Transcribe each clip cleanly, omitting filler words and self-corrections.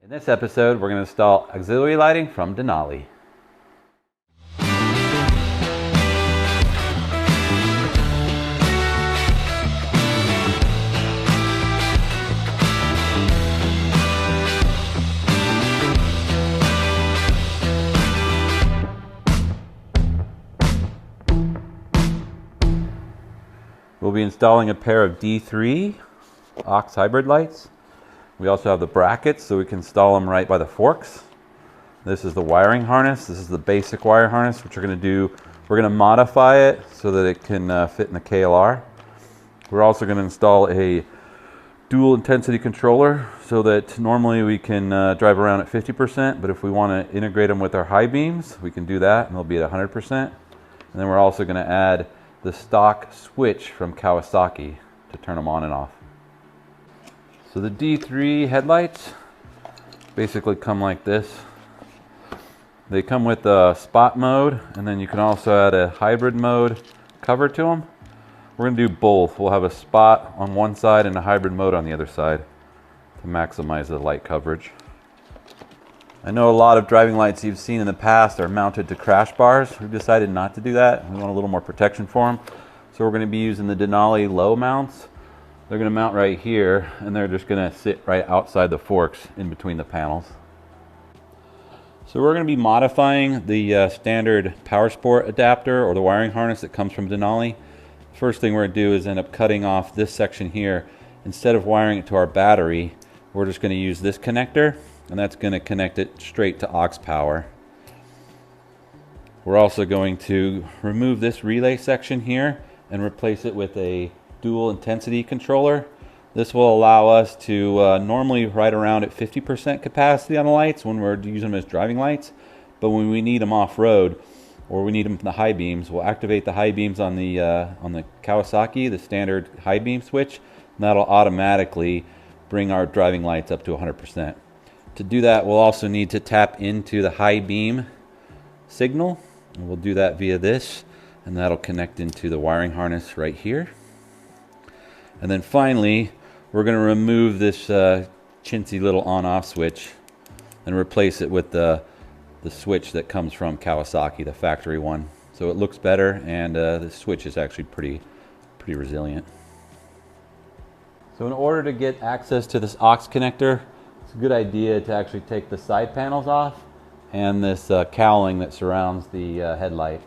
In this episode, we're going to install auxiliary lighting from Denali. We'll be installing a pair of D3 aux hybrid lights. We also have the brackets so we can install them right by the forks. This is the wiring harness. This is the basic wire harness, which we're going to do. We're going to modify it so that it can fit in the KLR. We're also going to install a dual intensity controller so that normally we can drive around at 50%, but if we want to integrate them with our high beams, we can do that and they'll be at 100%. And then we're also going to add the stock switch from Kawasaki to turn them on and off. So the D3 headlights basically come like this. They come with a spot mode, and then you can also add a hybrid mode cover to them. We're going to do both. We'll have a spot on one side and a hybrid mode on the other side to maximize the light coverage. I know a lot of driving lights you've seen in the past are mounted to crash bars. We've decided not to do that. We want a little more protection for them. So we're going to be using the Denali low mounts. They're going to mount right here, and they're just going to sit right outside the forks in between the panels. So we're going to be modifying the standard power sport adapter or the wiring harness that comes from Denali. First thing we're going to do is end up cutting off this section here. Instead of wiring it to our battery, we're just going to use this connector, and that's going to connect it straight to aux power. We're also going to remove this relay section here and replace it with a dual intensity controller. This will allow us to normally ride around at 50% capacity on the lights when we're using them as driving lights, but when we need them off-road or we need them from the high beams, we'll activate the high beams on the Kawasaki, the standard high beam switch, and that'll automatically bring our driving lights up to 100%. To do that, we'll also need to tap into the high beam signal, and we'll do that via this, and that'll connect into the wiring harness right here. And then finally, we're going to remove this chintzy little on-off switch and replace it with the switch that comes from Kawasaki, the factory one. So it looks better, and the switch is actually pretty resilient. So in order to get access to this aux connector, it's a good idea to actually take the side panels off and this cowling that surrounds the headlight.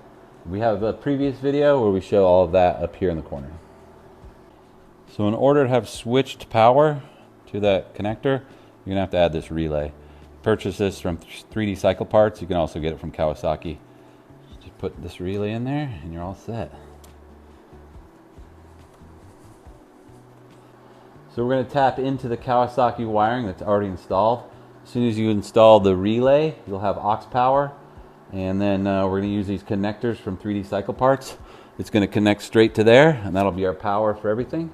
We have a previous video where we show all of that up here in the corner. So in order to have switched power to that connector, you're going to have to add this relay. Purchase this from 3D Cycle Parts. You can also get it from Kawasaki. Just put this relay in there and you're all set. So we're going to tap into the Kawasaki wiring that's already installed. As soon as you install the relay, you'll have aux power. And then we're going to use these connectors from 3D Cycle Parts. It's going to connect straight to there, and that'll be our power for everything.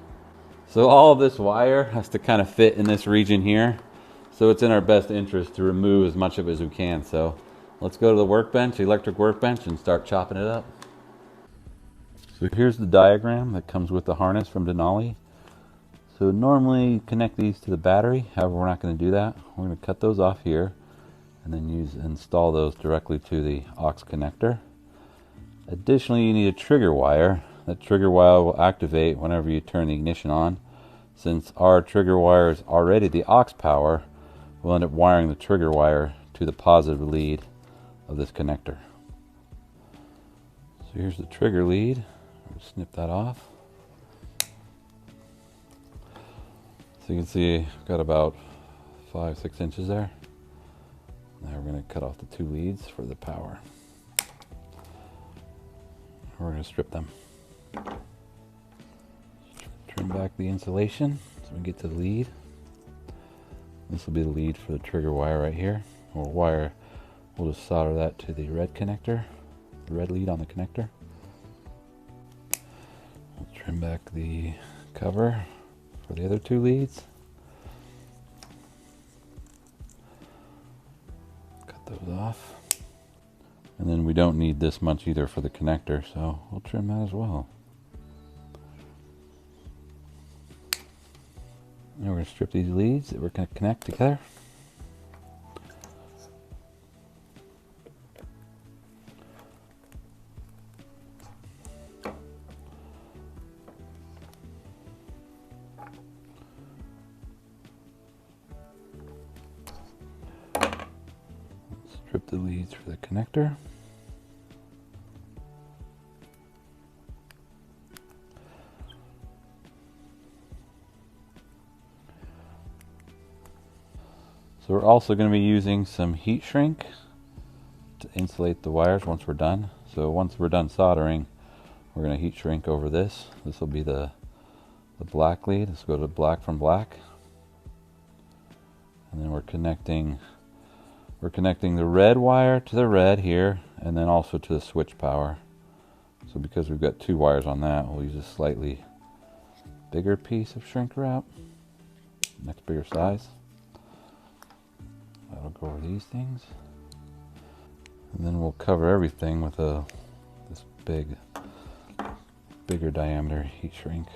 So all of this wire has to kind of fit in this region here. So it's in our best interest to remove as much of it as we can. So let's go to the workbench, the electric workbench, and start chopping it up. So here's the diagram that comes with the harness from Denali. So normally you connect these to the battery. However, we're not going to do that. We're going to cut those off here and then install those directly to the aux connector. Additionally, you need a trigger wire. That trigger wire will activate whenever you turn the ignition on. Since our trigger wire is already the aux power, we'll end up wiring the trigger wire to the positive lead of this connector. So here's the trigger lead. We'll snip that off. So you can see I've got about 5-6 inches there. Now we're going to cut off the two leads for the power. We're going to strip them. Trim back the insulation so we get to the lead. This will be the lead for the trigger wire right here. We'll just solder that to the red connector, the red lead on the connector. We'll trim back the cover for the other two leads. Cut those off. And then we don't need this much either for the connector, so we'll trim that as well. Now we're going to strip these leads that we're going to connect together. Strip the leads for the connector. So we're also going to be using some heat shrink to insulate the wires once we're done. So once we're done soldering, we're going to heat shrink over this. This will be the black lead. Let's go to black from black. And then we're connecting the red wire to the red here, and then also to the switch power. So because we've got two wires on that, we'll use a slightly bigger piece of shrink wrap, next bigger size. That'll go over these things. And then we'll cover everything with this bigger diameter heat shrink.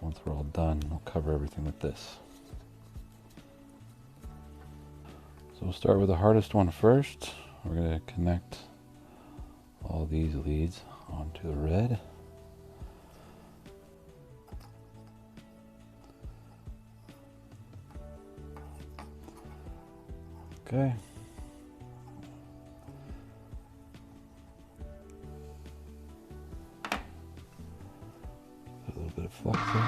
Once we're all done, we'll cover everything with this. So we'll start with the hardest one first. We're going to connect all these leads onto the red. Okay. A little bit of flux there.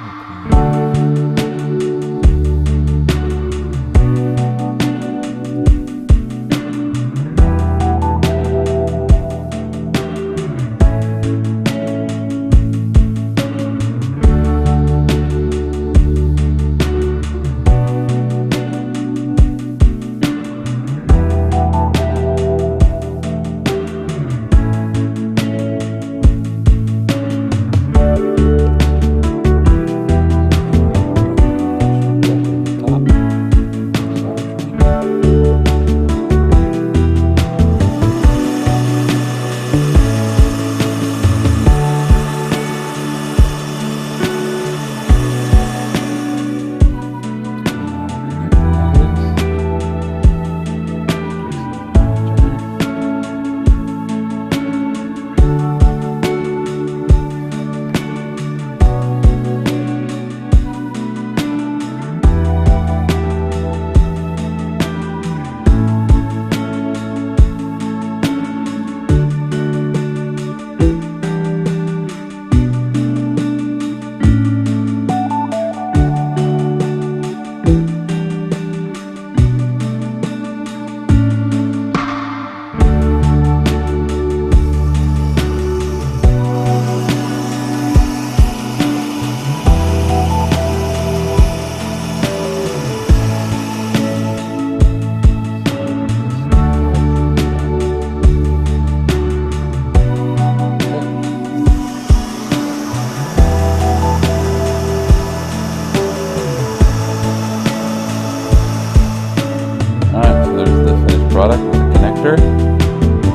Product with the connector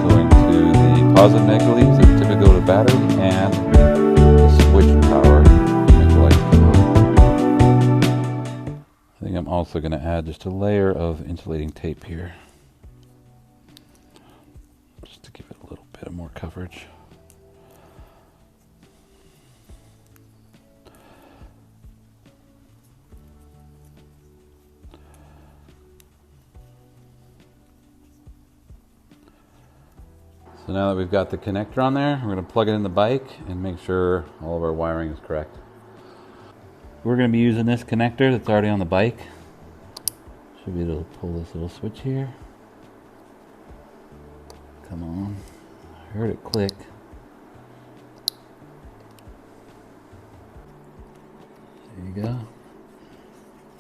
going to the positive negative leads that typically go to the battery, and the switch power to make the lights come on. I think I'm also going to add just a layer of insulating tape here, just to give it a little bit of more coverage. So now that we've got the connector on there, we're going to plug it in the bike and make sure all of our wiring is correct. We're going to be using this connector that's already on the bike. Should be able to pull this little switch here. Come on. I heard it click. There you go.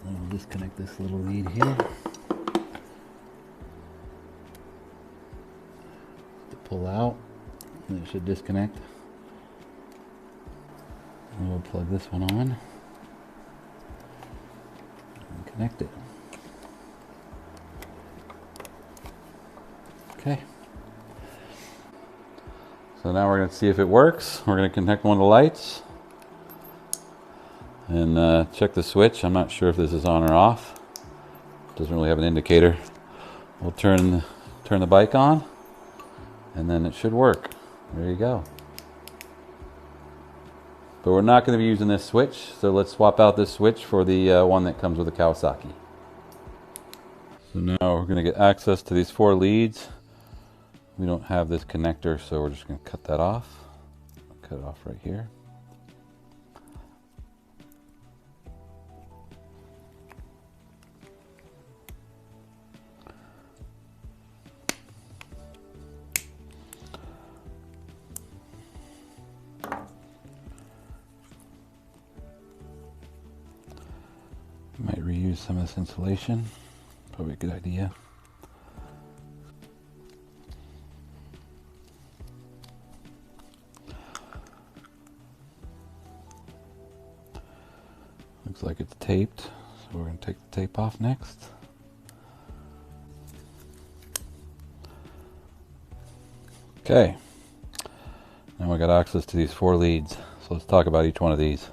Then we'll disconnect this little lead here. Pull out, and it should disconnect. And we'll plug this one on and connect it. Okay. So now we're going to see if it works. We're going to connect one of the lights and check the switch. I'm not sure if this is on or off. It doesn't really have an indicator. We'll turn the bike on, and then it should work. There you go. But we're not going to be using this switch, so let's swap out this switch for the one that comes with the Kawasaki. So now we're going to get access to these 4 leads. We don't have this connector, so we're just going to cut that off. Cut it off right here. Might reuse some of this insulation. Probably a good idea. Looks like it's taped, so we're going to take the tape off next. Okay, now we got access to these 4 leads, so let's talk about each one of these.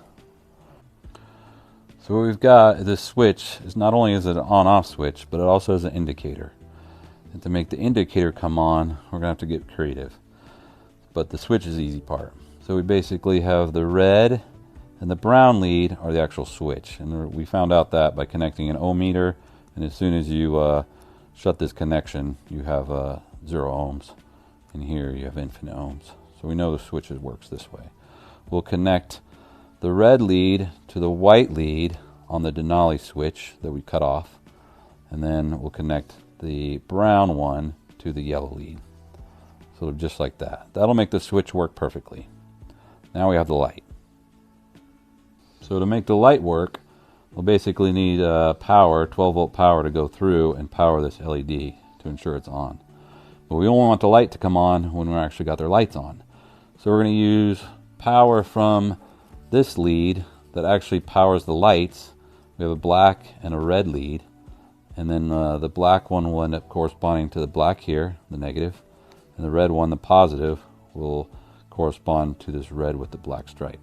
So what we've got is this switch. Is not only is it an on-off switch, but it also has an indicator. And to make the indicator come on, we're going to have to get creative. But the switch is the easy part. So we basically have the red and the brown lead are the actual switch. And we found out that by connecting an ohm meter, and as soon as you shut this connection, you have 0 ohms. And here you have infinite ohms. So we know the switch works this way. We'll connect the red lead to the white lead on the Denali switch that we cut off, and then we'll connect the brown one to the yellow lead. So just like that. That'll make the switch work perfectly. Now we have the light. So to make the light work, we'll basically need power, 12-volt power to go through and power this LED to ensure it's on. But we only want the light to come on when we actually got their lights on. So we're going to use power from this lead that actually powers the lights. We have a black and a red lead, and then the black one will end up corresponding to the black here, the negative, and the red one, the positive, will correspond to this red with the black stripe.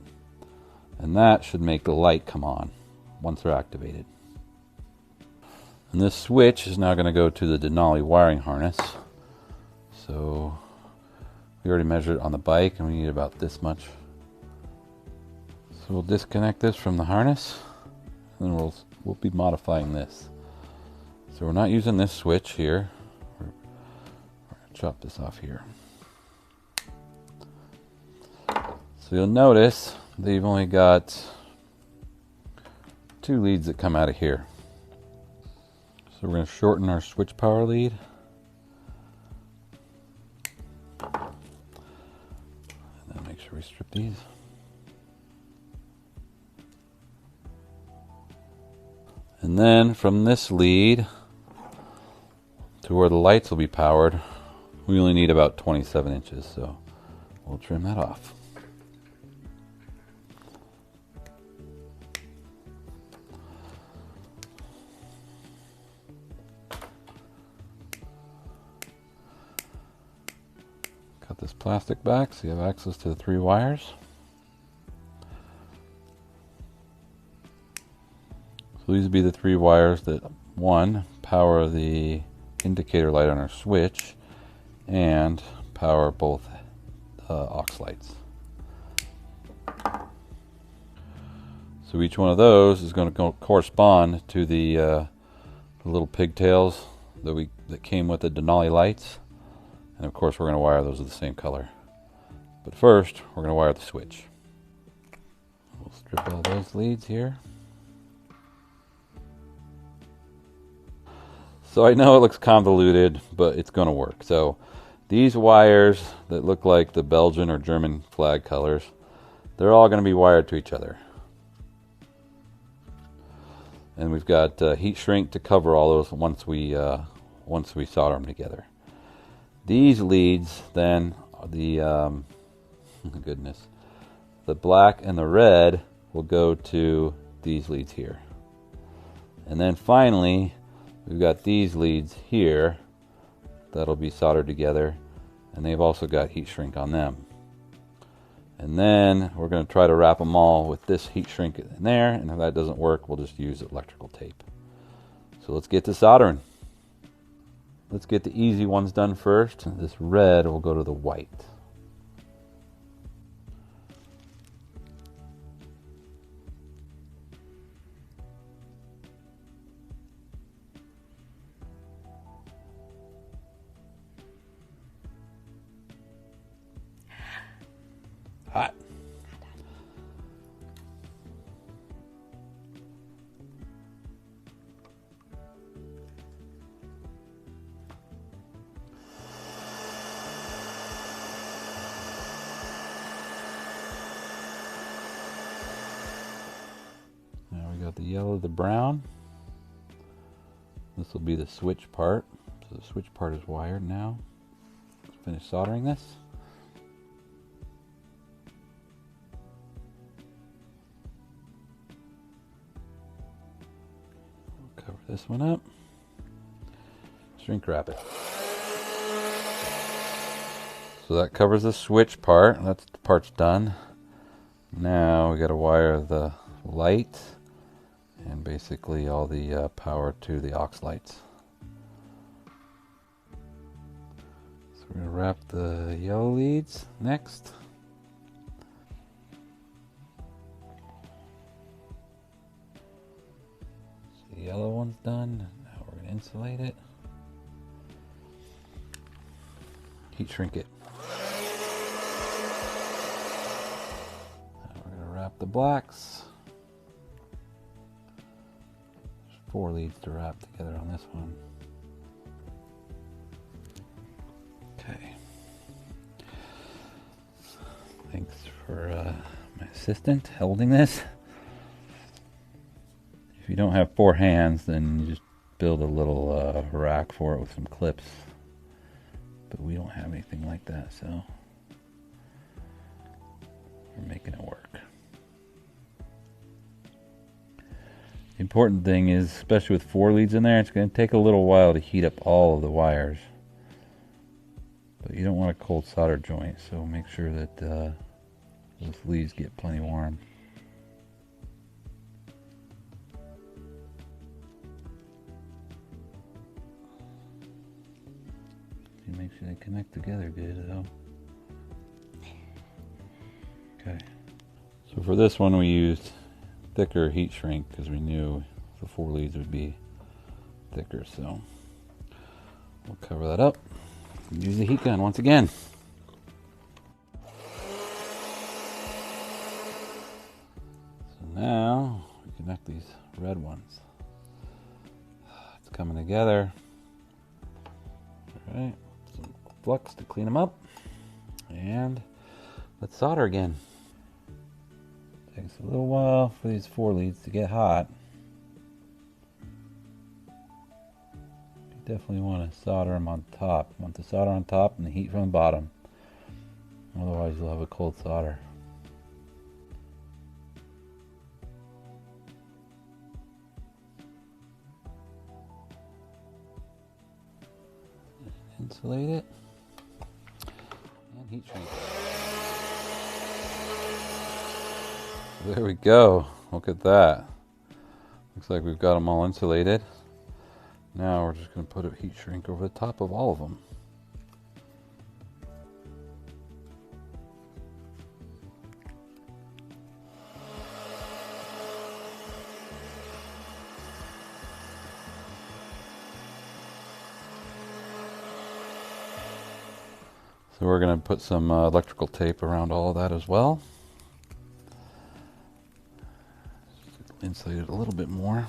And that should make the light come on once they're activated. And this switch is now going to go to the Denali wiring harness. So we already measured it on the bike, and we need about this much. So we'll disconnect this from the harness, and then we'll be modifying this. So we're not using this switch here. We're going to chop this off here. So you'll notice that you've only got 2 leads that come out of here. So we're going to shorten our switch power lead. And then make sure we strip these. And then from this lead to where the lights will be powered, we only need about 27 inches, so we'll trim that off. Cut this plastic back so you have access to the 3 wires. So these would be the 3 wires that, one, power the indicator light on our switch and power both aux lights. So each one of those is going to correspond to the little pigtails that came with the Denali lights, and of course we're going to wire those of the same color. But first we're going to wire the switch. We'll strip all those leads here. So I know it looks convoluted, but it's going to work. So these wires that look like the Belgian or German flag colors, they're all going to be wired to each other. And we've got heat shrink to cover all those once we solder them together. These leads then, the black and the red will go to these leads here. And then finally, we've got these leads here that'll be soldered together, and they've also got heat shrink on them. And then we're going to try to wrap them all with this heat shrink in there, and if that doesn't work, we'll just use electrical tape. So let's get to soldering. Let's get the easy ones done first. This red will go to the white. yellow to the brown. This will be the switch part. So the switch part is wired now. Let's finish soldering this. We'll cover this one up. Shrink wrap it. So that covers the switch part. That's the part's done. Now we got to wire the light and basically all the power to the aux lights. So we're going to wrap the yellow leads next. So the yellow one's done. Now we're going to insulate it. Heat shrink it. Now we're going to wrap the blacks. There's 4 leads to wrap together on this one. Okay. Thanks for my assistant holding this. If you don't have 4 hands, then you just build a little rack for it with some clips. But we don't have anything like that, so we're making it work. The important thing is, especially with 4 leads in there, it's going to take a little while to heat up all of the wires. But you don't want a cold solder joint, so make sure that those leads get plenty warm. Make sure they connect together good though. Okay. So for this one we used thicker heat shrink because we knew the 4 leads would be thicker, so we'll cover that up and use the heat gun once again. So now we connect these red ones. It's coming together. All right. Some flux to clean them up, and let's solder again. Takes a little while for these 4 leads to get hot. You definitely want to solder them on top. You want the solder on top and the heat from the bottom. Otherwise you'll have a cold solder. Insulate it and heat shrink. There we go. Look at that. Looks like we've got them all insulated. Now we're just going to put a heat shrink over the top of all of them. So we're going to put some electrical tape around all of that as well. Just insulate it a little bit more.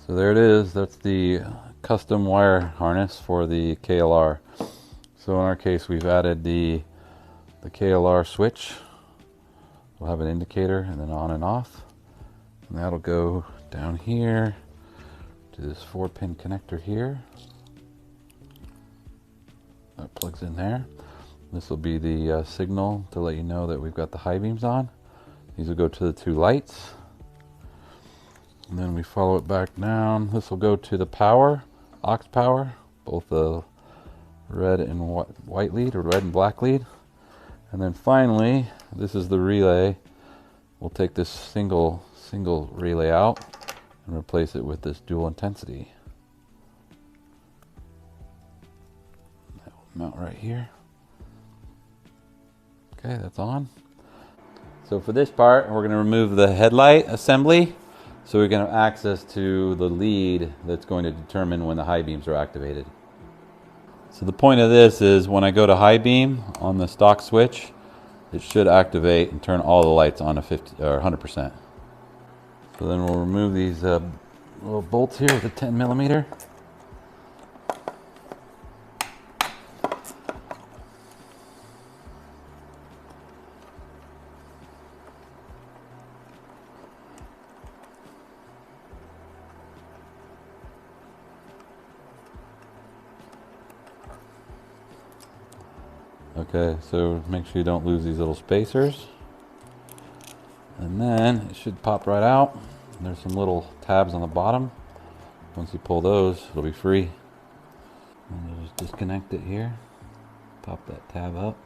So there it is. That's the custom wire harness for the KLR. So in our case we've added the KLR switch. We'll have an indicator and then on and off. And that'll go down here to this 4-pin connector here. That plugs in there. This will be the signal to let you know that we've got the high beams on. These will go to the 2 lights. And then we follow it back down. This will go to the power, aux power, both the red and white lead or red and black lead. And then finally, this is the relay. We'll take this single relay out and replace it with this dual intensity. That will mount right here. Okay, that's on. So for this part, we're going to remove the headlight assembly. So we're going to have access to the lead that's going to determine when the high beams are activated. So the point of this is when I go to high beam on the stock switch, it should activate and turn all the lights on to 50 or 100%. So then we'll remove these little bolts here with a 10mm. Okay, so make sure you don't lose these little spacers. And then it should pop right out. And there's some little tabs on the bottom. Once you pull those, it'll be free. And you'll just disconnect it here. Pop that tab up.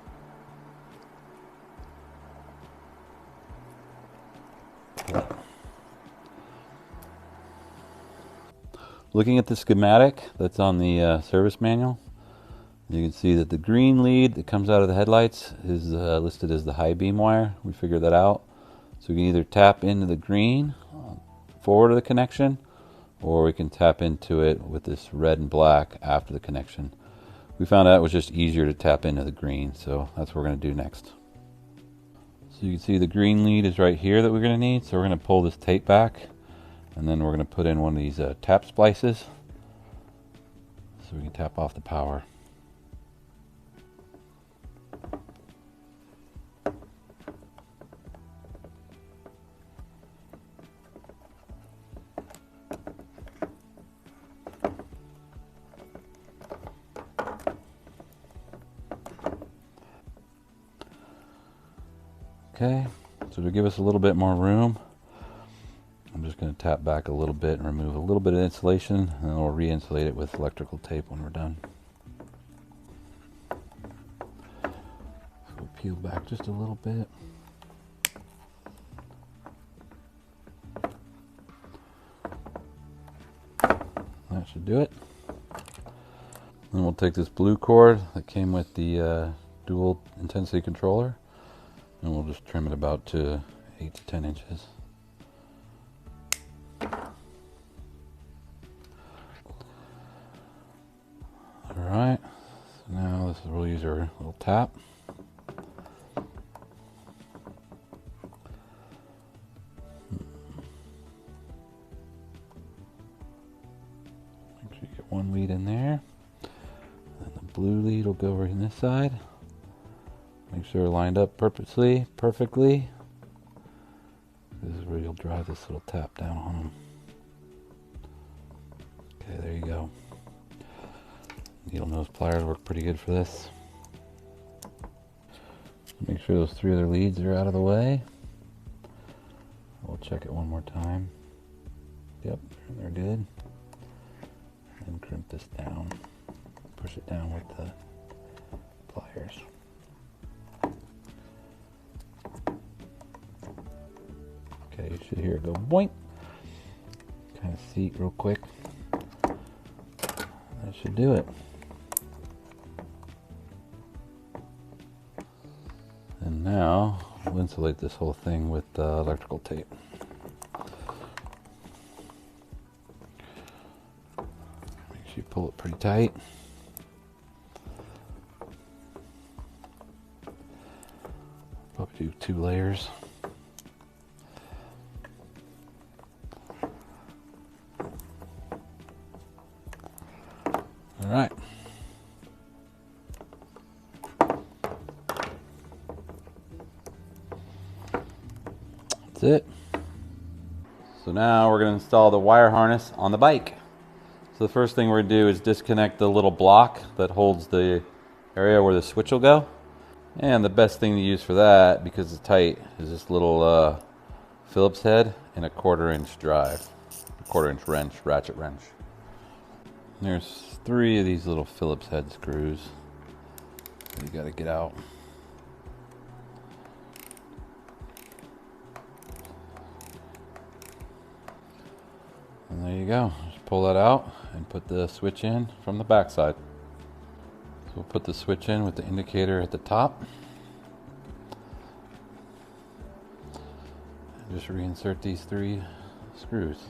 Looking at the schematic that's on the service manual, you can see that the green lead that comes out of the headlights is listed as the high beam wire. We figured that out. So we can either tap into the green forward of the connection, or we can tap into it with this red and black after the connection. We found out it was just easier to tap into the green, so that's what we're going to do next. So you can see the green lead is right here that we're going to need. So we're going to pull this tape back, and then we're going to put in one of these tap splices so we can tap off the power. Okay, so to give us a little bit more room, I'm just going to tap back a little bit and remove a little bit of insulation, and then we'll re-insulate it with electrical tape when we're done. So we'll peel back just a little bit. That should do it. Then we'll take this blue cord that came with the dual intensity controller, and we'll just trim it about to 8 to 10 inches. Alright, so now we'll use our little tap. Make sure you get one lead in there. And the blue lead will go over in this side. Make sure they're lined up perfectly. This is where you'll drive this little tap down on them. Okay, there you go. Needle nose pliers work pretty good for this. Make sure those 3 other leads are out of the way. We'll check it one more time. Yep, they're good. And crimp this down. Push it down with the pliers. Okay, you should hear it go boink. Kind of seat real quick. That should do it. And now we'll insulate this whole thing with electrical tape. Make sure you pull it pretty tight. Probably do 2 layers. All right. That's it. So now we're going to install the wire harness on the bike. So the first thing we're going to do is disconnect the little block that holds the area where the switch will go. And the best thing to use for that, because it's tight, is this little Phillips head and a 1/4 inch drive. A 1/4 inch wrench, ratchet wrench. There's 3 of these little Phillips head screws that you got to get out. And there you go. Just pull that out and put the switch in from the back side. So we'll put the switch in with the indicator at the top. And just reinsert these 3 screws.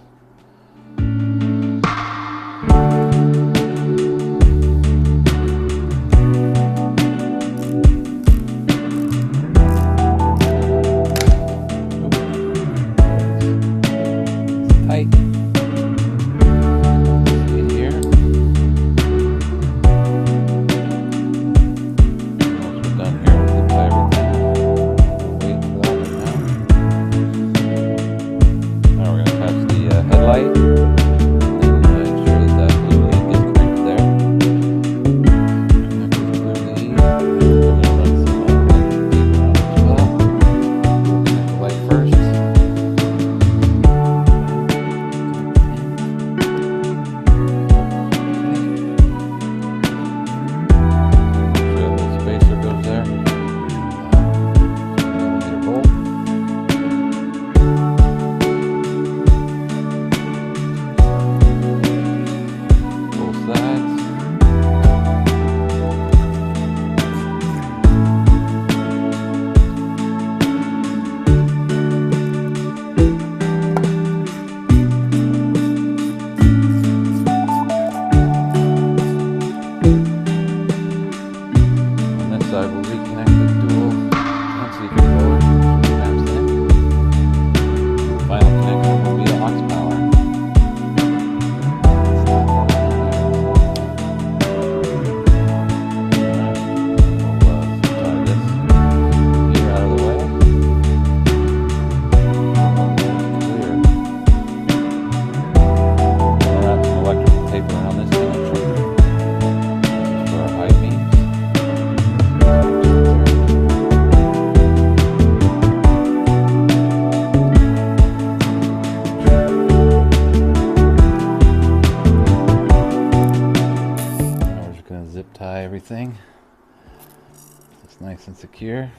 nice and secure.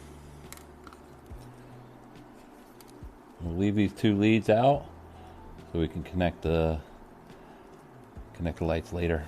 We'll leave these two leads out so we can connect the lights later.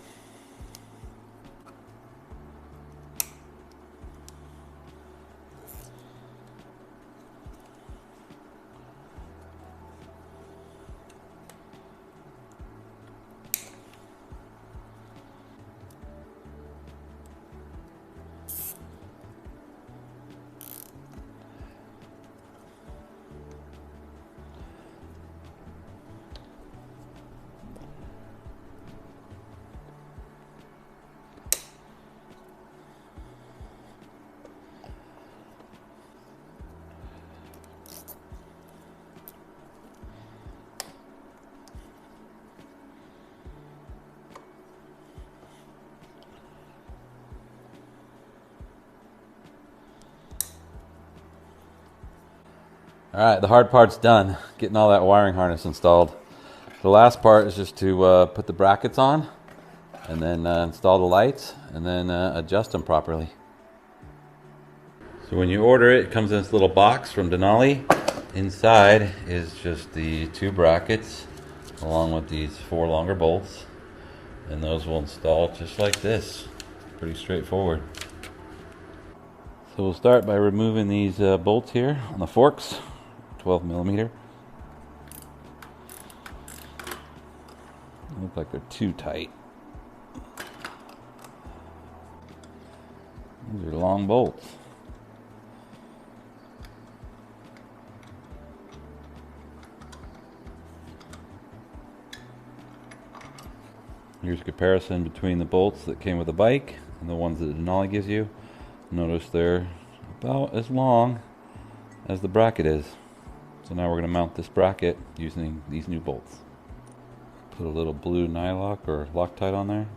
All right, the hard part's done, getting all that wiring harness installed. The last part is just to put the brackets on and then install the lights and then adjust them properly. So when you order it, it comes in this little box from Denali. Inside is just the two brackets along with these 4 longer bolts, and those will install just like this. Pretty straightforward. So we'll start by removing these bolts here on the forks. 12mm. Look like they're too tight. These are long bolts. Here's a comparison between the bolts that came with the bike and the ones that Denali gives you. Notice they're about as long as the bracket is. So now we're going to mount this bracket using these new bolts. Put a little blue nylock or Loctite on there.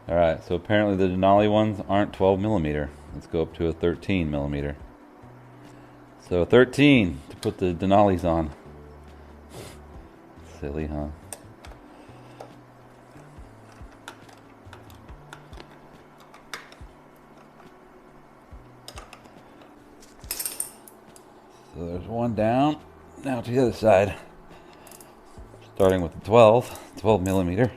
Alright, so apparently the Denali ones aren't 12mm. Let's go up to a 13mm. So 13 to put the Denalis on. Silly, huh? So there's one down. Now to the other side. Starting with the 12mm.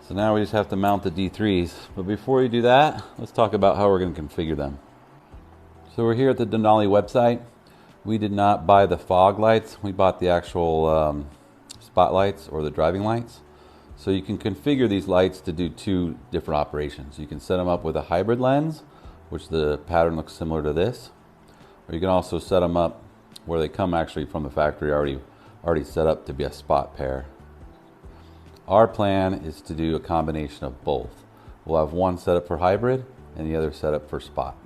So now we just have to mount the D3s. But before we do that, let's talk about how we're going to configure them. So we're here at the Denali website. We did not buy the fog lights. We bought the actual spotlights or the driving lights. So you can configure these lights to do 2 different operations. You can set them up with a hybrid lens, which the pattern looks similar to this. Or you can also set them up where they come actually from the factory already set up to be a spot pair. Our plan is to do a combination of both. We'll have one set up for hybrid and the other set up for spot.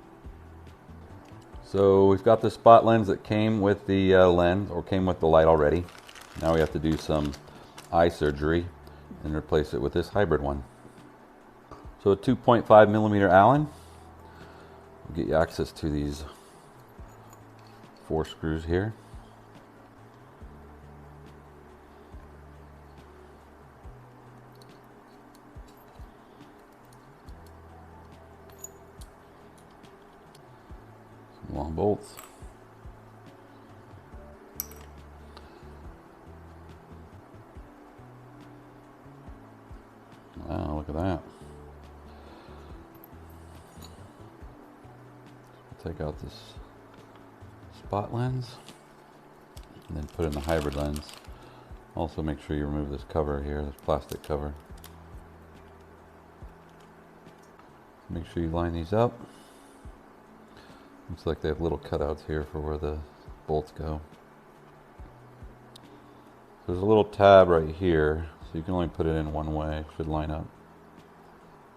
So we've got the spot lens that came with the lens or came with the light already. Now we have to do some eye surgery and replace it with this hybrid one. So a 2.5mm Allen will get you access to these 4 screws here. Long bolts. Wow, look at that. Take out this spot lens and then put in the hybrid lens. Also make sure you remove this cover here, this plastic cover. Make sure you line these up. Looks like they have little cutouts here for where the bolts go. There's a little tab right here, so you can only put it in one way. It should line up.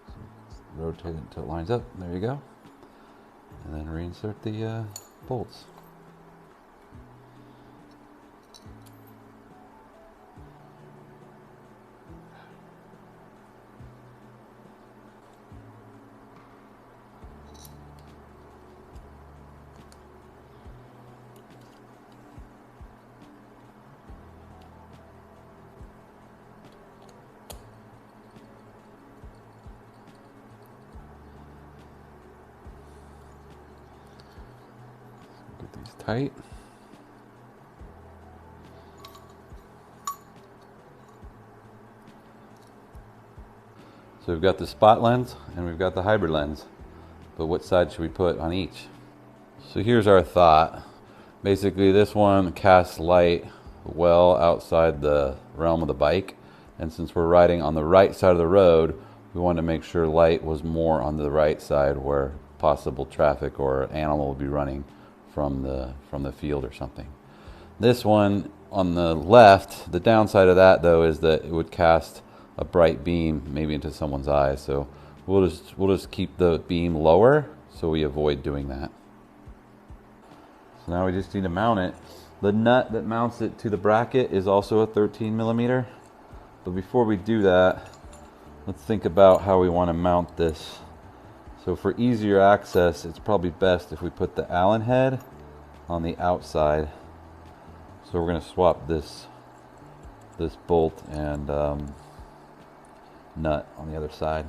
So rotate it until it lines up. There you go. And then reinsert the bolts. Get these tight. So we've got the spot lens and we've got the hybrid lens, but what side should we put on each? So here's our thought. Basically this one casts light well outside the realm of the bike, and since we're riding on the right side of the road, we wanted to make sure light was more on the right side where possible traffic or animal would be running from the field or something. This one on the left, the downside of that though is that it would cast a bright beam maybe into someone's eyes. So we'll just keep the beam lower so we avoid doing that. So now we just need to mount it. The nut that mounts it to the bracket is also a 13 millimeter. But before we do that, let's think about how we want to mount this. So for easier access, it's probably best if we put the Allen head on the outside. So we're going to swap this bolt and nut on the other side.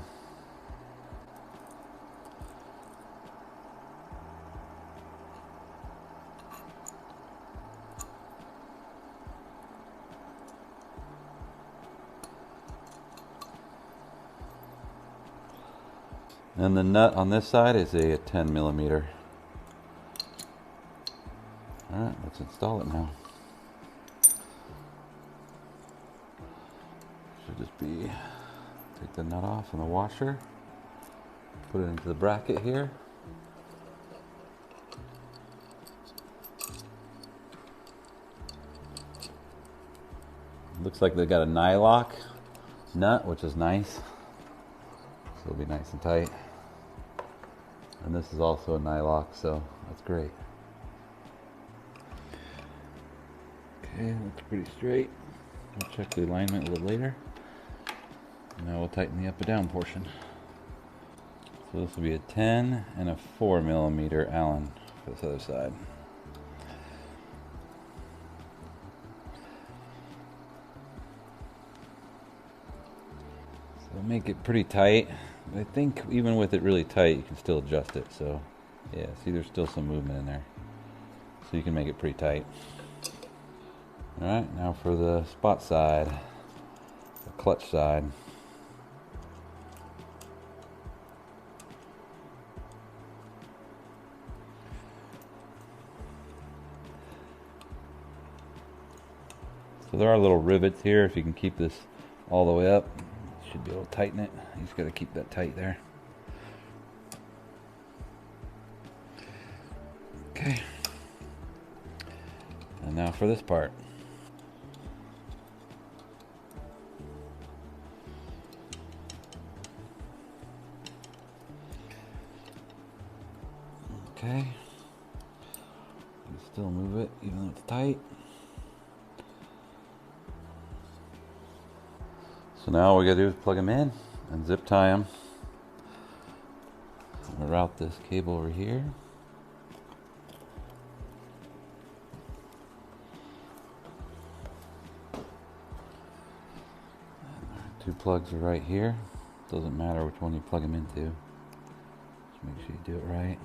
And the nut on this side is a 10 millimeter. All right, let's install it now. Should just be, take the nut off and the washer, put it into the bracket here. Looks like they got a nylock nut, which is nice. So it'll be nice and tight. And this is also a nylock, so that's great. Okay, looks pretty straight. We'll check the alignment a little later. Now we'll tighten the up and down portion. So this will be a 10 and a 4 millimeter Allen for this other side. So make it pretty tight. I think even with it really tight, you can still adjust it. So yeah, see there's still some movement in there. So you can make it pretty tight. All right, now for the spot side, the clutch side. So there are little rivets here. If you can keep this all the way up, you should be able to tighten it. You just got to keep that tight there. Okay. And now for this part. Okay. You can still move it even though it's tight. So now all we gotta do is plug them in and zip tie them. I'm gonna route this cable over here. Two plugs are right here. Doesn't matter which one you plug them into. Just make sure you do it right.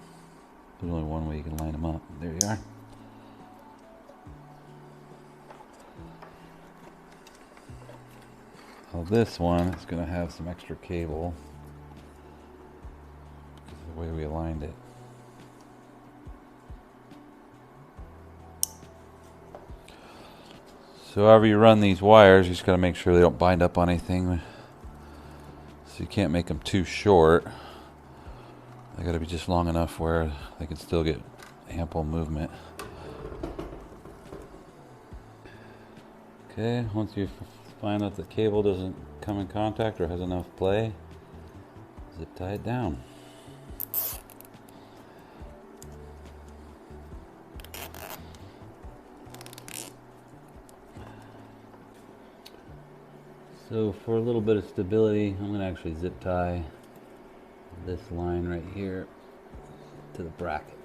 There's only one way you can line them up. There you are. Well, this one is going to have some extra cable because of the way we aligned it. So however you run these wires, you just got to make sure they don't bind up on anything. So you can't make them too short They got to be just long enough where they can still get ample movement. Okay, once you find that the cable doesn't come in contact or has enough play, zip tie it down. So for a little bit of stability, I'm going to actually zip tie this line right here to the bracket.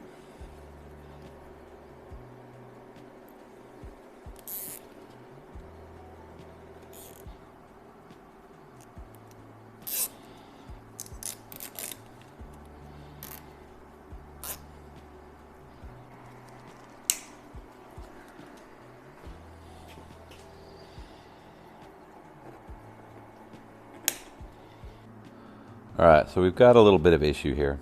Alright, so we've got a little bit of issue here.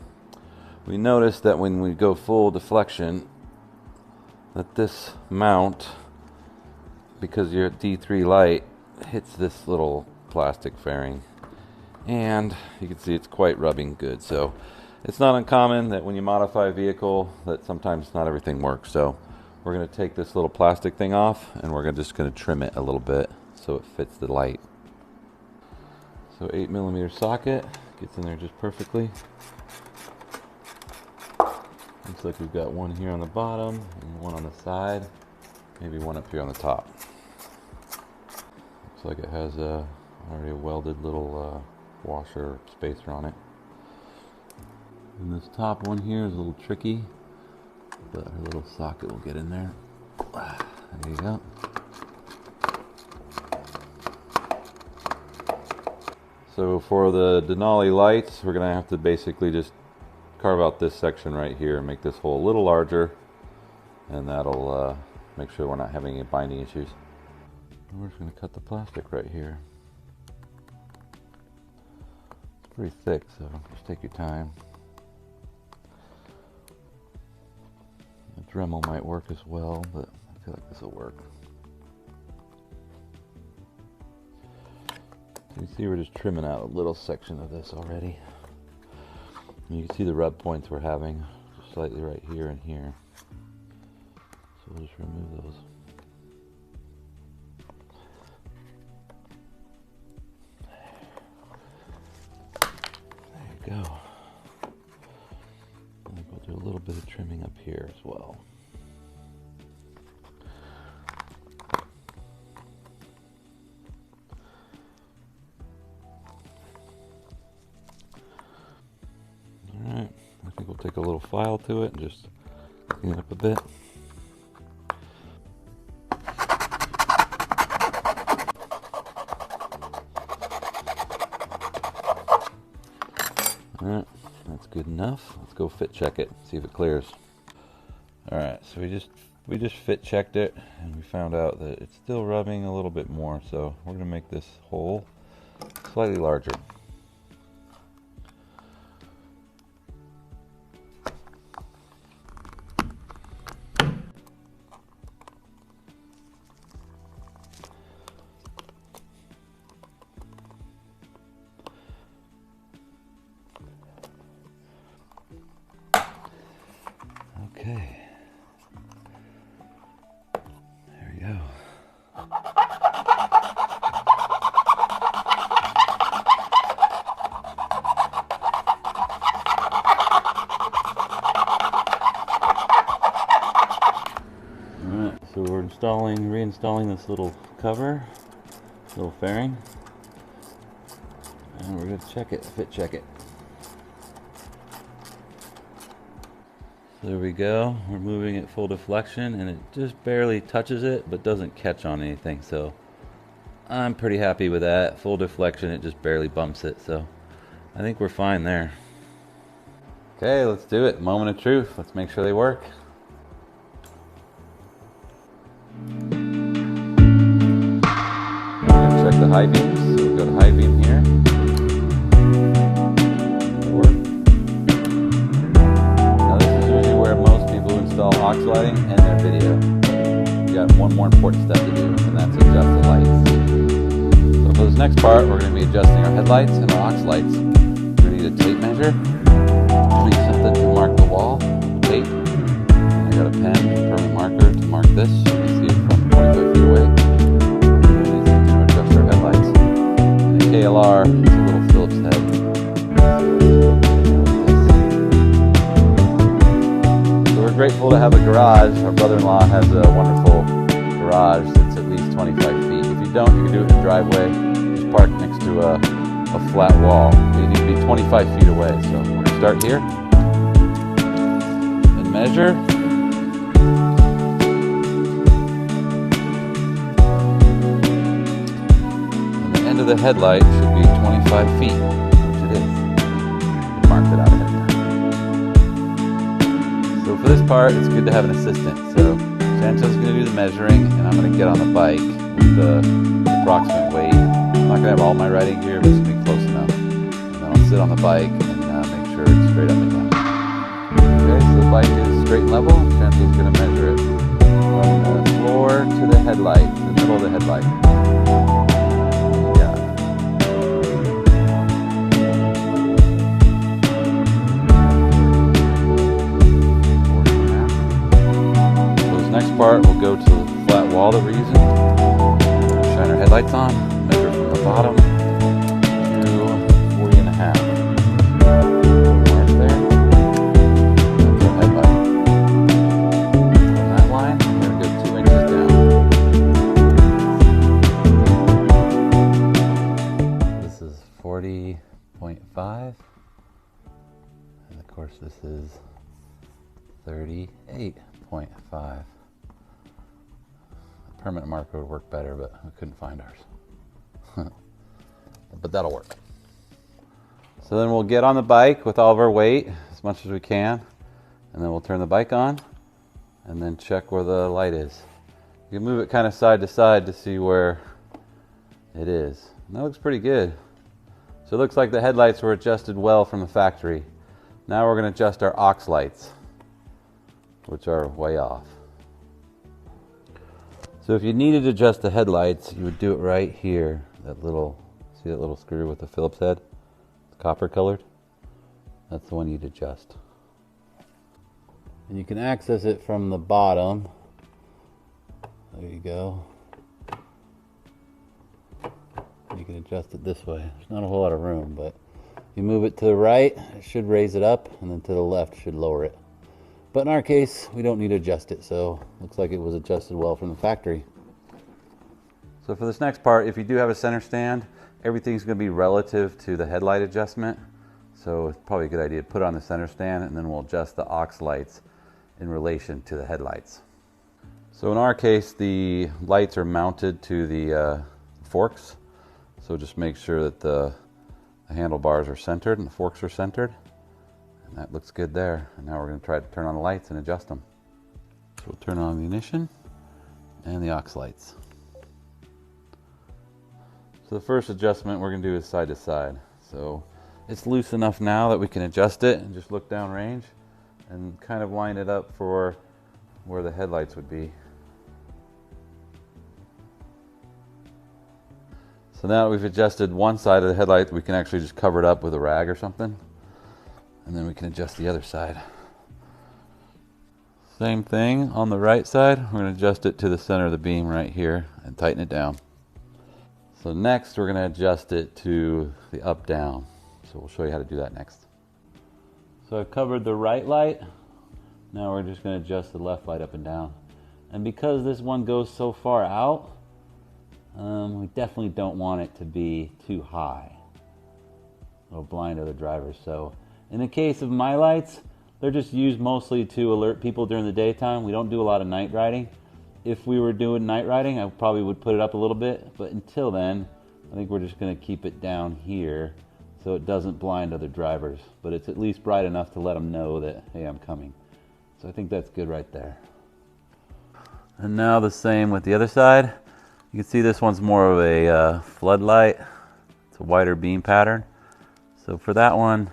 We noticed that when we go full deflection, that this mount, because your D3 light, hits this little plastic fairing. And you can see it's quite rubbing good. So it's not uncommon that when you modify a vehicle that sometimes not everything works. So we're going to take this little plastic thing off and we're just going to trim it a little bit so it fits the light. So 8mm socket gets in there just perfectly. Looks like we've got one here on the bottom and one on the side, maybe one up here on the top. Looks like it has already a welded little washer spacer on it. And this top one here is a little tricky, but our little socket will get in there. There you go. So for the Denali lights, we're going to have to basically just carve out this section right here and make this hole a little larger, and that'll make sure we're not having any binding issues. And we're just going to cut the plastic right here. It's pretty thick, so just take your time. The Dremel might work as well, but I feel like this will work. You can see we're just trimming out a little section of this already. And you can see the rub points we're having just slightly right here and here. So we'll just remove those. There you go. I think we'll do a little bit of trimming up here as well. I think we'll take a little file to it and just clean it up a bit. Alright, that's good enough. Let's go fit check it, see if it clears. Alright, so we just fit checked it and we found out that it's still rubbing a little bit more, so we're going to make this hole slightly larger. Okay, there we go. Alright, so we're reinstalling this little cover, little fairing, and we're going to check it, fit check it. There we go, we're moving it full deflection and it just barely touches it but doesn't catch on anything, so I'm pretty happy with that. Full deflection, it just barely bumps it, so I think we're fine there. Okay, let's do it. Moment of truth. Let's make sure they work. Check the high beams, so we'll go to high beam here. Aux lighting and their video. You got one more important step to do, and that's adjust the lights. So for this next part, we're going to be adjusting our headlights and our aux lights. We're going to need a tape measure. wall, tape. I got a pen, permanent marker to mark this. You can see it from 25 feet away. And to adjust our headlights. And the KLR, it's a little Phillips head. So we're grateful to have a garage. Our brother-in-law has a wonderful garage that's at least 25 feet. If you don't, you can do it in the driveway. Just park next to a flat wall. You need to be 25 feet away. So we're going to start here and measure. And the end of the headlight should be 25 feet, which it is. We marked it out ahead of time. So for this part, it's good to have an assistant. So Chantil's going to do the measuring, and I'm going to get on the bike with the approximate weight. I'm not going to have all my riding gear, but it's going to be close enough. And then I'll sit on the bike and make sure it's straight up and down. Okay, so the bike is straight and level. Chantil's going to measure it from the floor to the headlight, the middle of the headlight. Yeah. So this next part, we'll go to the flat wall that we're using. Shine our headlights on. Measure from the bottom to 40.5. Mark there. That's the headlight. From that line, we're going to go 2 inches down. This is 40.5. And of course this is 38.5. Permanent marker would work better, but we couldn't find ours. But that'll work. So then we'll get on the bike with all of our weight as much as we can, and then we'll turn the bike on and then check where the light is. You can move it kind of side to side to see where it is. And that looks pretty good. So it looks like the headlights were adjusted well from the factory. Now we're going to adjust our aux lights, which are way off. So if you needed to adjust the headlights, you would do it right here. That little, see that little screw with the Phillips head? It's copper colored. That's the one you'd adjust. And you can access it from the bottom. There you go. You can adjust it this way. There's not a whole lot of room, but you move it to the right, it should raise it up, and then to the left should lower it. But in our case, we don't need to adjust it, so looks like it was adjusted well from the factory. So for this next part, if you do have a center stand, everything's going to be relative to the headlight adjustment. So it's probably a good idea to put it on the center stand, and then we'll adjust the aux lights in relation to the headlights. So in our case, the lights are mounted to the forks. So just make sure that the handlebars are centered and the forks are centered. And that looks good there. And now we're going to try to turn on the lights and adjust them. So we'll turn on the ignition and the aux lights. So the first adjustment we're going to do is side to side. So it's loose enough now that we can adjust it and just look down range and kind of line it up for where the headlights would be. So now that we've adjusted one side of the headlight, we can actually just cover it up with a rag or something. And then we can adjust the other side. Same thing on the right side. We're going to adjust it to the center of the beam right here and tighten it down. So next we're going to adjust it to the up down. So we'll show you how to do that next. So I've covered the right light. Now we're just going to adjust the left light up and down. And because this one goes so far out, we definitely don't want it to be too high. It'll blind other drivers. So in the case of my lights, they're just used mostly to alert people during the daytime. We don't do a lot of night riding. If we were doing night riding, I probably would put it up a little bit, but until then, I think we're just going to keep it down here so it doesn't blind other drivers, but it's at least bright enough to let them know that, hey, I'm coming. So I think that's good right there. And now the same with the other side. You can see this one's more of a floodlight. It's a wider beam pattern. So for that one,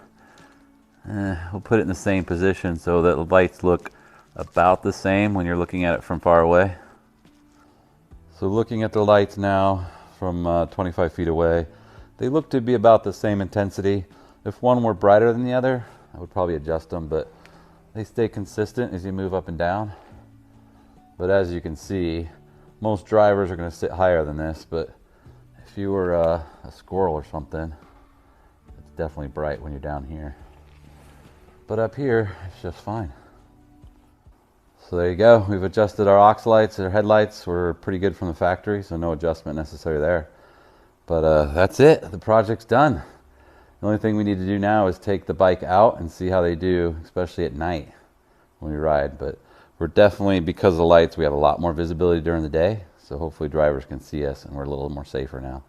we'll put it in the same position so that the lights look about the same when you're looking at it from far away. So looking at the lights now from 25 feet away, they look to be about the same intensity. If one were brighter than the other, I would probably adjust them, but They stay consistent as you move up and down. But as you can see, most drivers are going to sit higher than this, but if you were a squirrel or something, it's definitely bright when you're down here. But up here, it's just fine. So there you go. We've adjusted our aux lights. Our headlights were pretty good from the factory, so no adjustment necessary there. But that's it. The project's done. The only thing we need to do now is take the bike out and see how they do, especially at night when we ride. But we're definitely, because of the lights, we have a lot more visibility during the day. So hopefully drivers can see us and we're a little more safer now.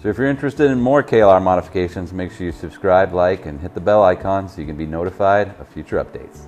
So if you're interested in more KLR modifications, make sure you subscribe, like, and hit the bell icon so you can be notified of future updates.